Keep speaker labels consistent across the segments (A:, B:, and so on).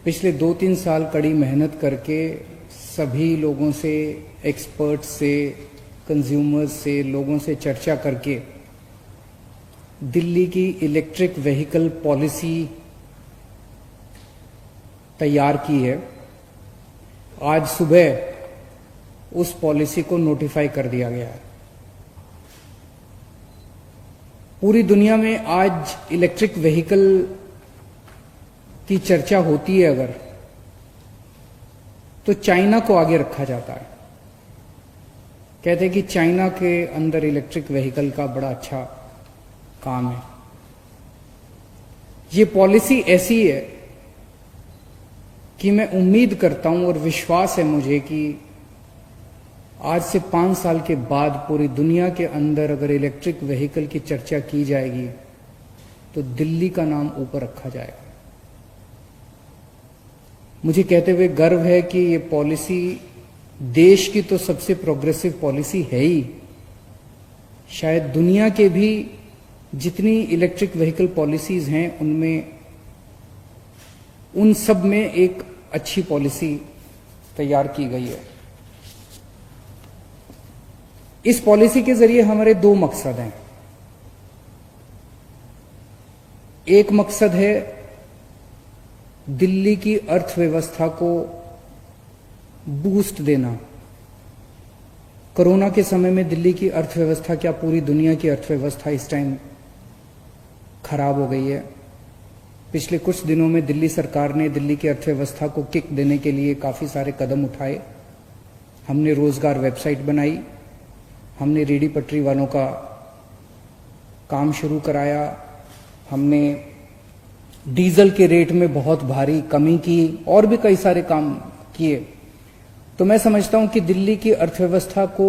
A: पिछले 2-3 साल कड़ी मेहनत करके सभी लोगों से, एक्सपर्ट्स से, कंज्यूमर्स से, लोगों से चर्चा करके दिल्ली की इलेक्ट्रिक व्हीकल पॉलिसी तैयार की है। आज सुबह उस पॉलिसी को नोटिफाई कर दिया गया है। पूरी दुनिया में आज इलेक्ट्रिक व्हीकल की चर्चा होती है अगर, तो चाइना को आगे रखा जाता है। कहते हैं कि चाइना के अंदर इलेक्ट्रिक व्हीकल का बड़ा अच्छा काम है। ये पॉलिसी ऐसी है कि मैं उम्मीद करता हूं और विश्वास है मुझे कि आज से 5 साल के बाद पूरी दुनिया के अंदर अगर इलेक्ट्रिक व्हीकल की चर्चा की जाएगी तो दिल्ली का नाम ऊपर रखा जाएगा। मुझे कहते हुए गर्व है कि ये पॉलिसी देश की तो सबसे प्रोग्रेसिव पॉलिसी है ही, शायद दुनिया के भी जितनी इलेक्ट्रिक व्हीकल पॉलिसीज हैं उनमें, उन सब में एक अच्छी पॉलिसी तैयार की गई है। इस पॉलिसी के जरिए हमारे 2 मकसद हैं। एक मकसद है दिल्ली की अर्थव्यवस्था को बूस्ट देना। कोरोना के समय में दिल्ली की अर्थव्यवस्था, क्या पूरी दुनिया की अर्थव्यवस्था इस टाइम खराब हो गई है। पिछले कुछ दिनों में दिल्ली सरकार ने दिल्ली की अर्थव्यवस्था को किक देने के लिए काफी सारे कदम उठाए। हमने रोजगार वेबसाइट बनाई, हमने रेहड़ी पटरी वालों का काम शुरू कराया, हमने डीजल के रेट में बहुत भारी कमी की और भी कई सारे काम किए। तो मैं समझता हूं कि दिल्ली की अर्थव्यवस्था को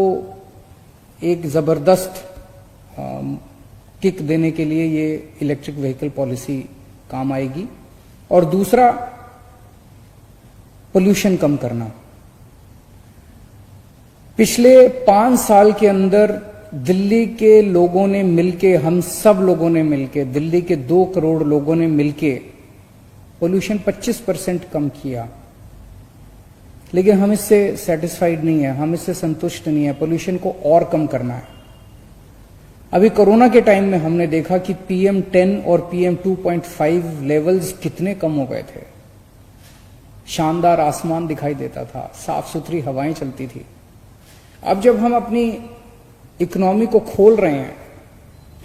A: एक जबरदस्त किक देने के लिए ये इलेक्ट्रिक व्हीकल पॉलिसी काम आएगी। और दूसरा, पोल्यूशन कम करना। पिछले 5 साल के अंदर दिल्ली के लोगों ने मिलके, हम सब लोगों ने मिलके, दिल्ली के 2 करोड़ लोगों ने मिलके पोल्यूशन 25% कम किया। लेकिन हम इससे सेटिस्फाइड नहीं है, हम इससे संतुष्ट नहीं है। पोल्यूशन को और कम करना है। अभी कोरोना के टाइम में हमने देखा कि PM10 और PM2.5 लेवल्स कितने कम हो गए थे। शानदार आसमान दिखाई देता था, साफ सुथरी हवाएं चलती थी। अब जब हम अपनी इकोनॉमी को खोल रहे हैं,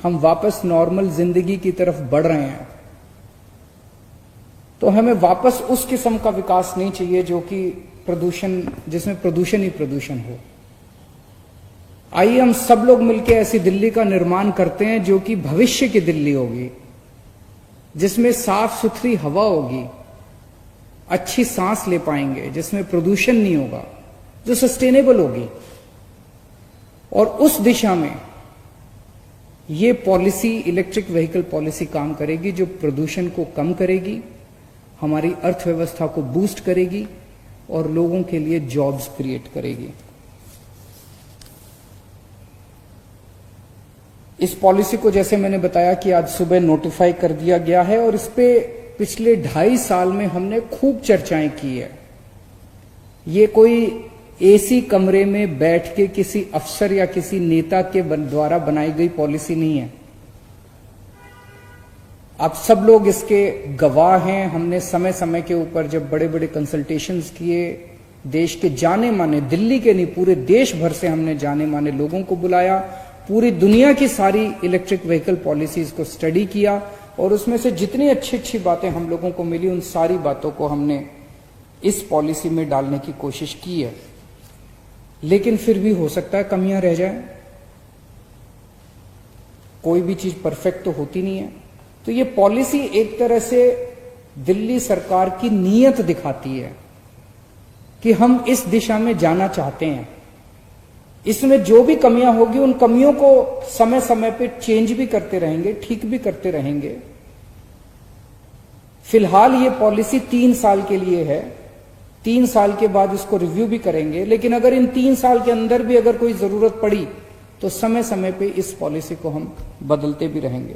A: हम वापस नॉर्मल जिंदगी की तरफ बढ़ रहे हैं, तो हमें वापस उस किस्म का विकास नहीं चाहिए जो कि प्रदूषण, जिसमें प्रदूषण ही प्रदूषण हो। आइए हम सब लोग मिलकर ऐसी दिल्ली का निर्माण करते हैं जो कि भविष्य की दिल्ली होगी, जिसमें साफ सुथरी हवा होगी, अच्छी सांस ले पाएंगे, जिसमें प्रदूषण नहीं होगा, जो सस्टेनेबल होगी। और उस दिशा में ये पॉलिसी, इलेक्ट्रिक व्हीकल पॉलिसी काम करेगी, जो प्रदूषण को कम करेगी, हमारी अर्थव्यवस्था को बूस्ट करेगी और लोगों के लिए जॉब्स क्रिएट करेगी। इस पॉलिसी को, जैसे मैंने बताया कि आज सुबह नोटिफाई कर दिया गया है और इस पे पिछले 2.5 साल में हमने खूब चर्चाएं की है। ये कोई एसी कमरे में बैठ के किसी अफसर या किसी नेता के द्वारा बनाई गई पॉलिसी नहीं है। आप सब लोग इसके गवाह हैं। हमने समय समय के ऊपर जब बड़े बड़े कंसल्टेशंस किए, देश के जाने माने, दिल्ली के नहीं पूरे देश भर से हमने जाने माने लोगों को बुलाया, पूरी दुनिया की सारी इलेक्ट्रिक व्हीकल पॉलिसीज को स्टडी किया और उसमें से जितनी अच्छी अच्छी बातें हम लोगों को मिली, उन सारी बातों को हमने इस पॉलिसी में डालने की कोशिश की है। लेकिन फिर भी हो सकता है कमियां रह जाए। कोई भी चीज परफेक्ट तो होती नहीं है। तो ये पॉलिसी एक तरह से दिल्ली सरकार की नीयत दिखाती है कि हम इस दिशा में जाना चाहते हैं। इसमें जो भी कमियां होगी, उन कमियों को समय समय पे चेंज भी करते रहेंगे, ठीक भी करते रहेंगे। फिलहाल ये पॉलिसी 3 साल के लिए है। 3 साल के बाद इसको रिव्यू भी करेंगे। लेकिन अगर इन 3 साल के अंदर भी अगर कोई जरूरत पड़ी तो समय समय पे इस पॉलिसी को हम बदलते भी रहेंगे।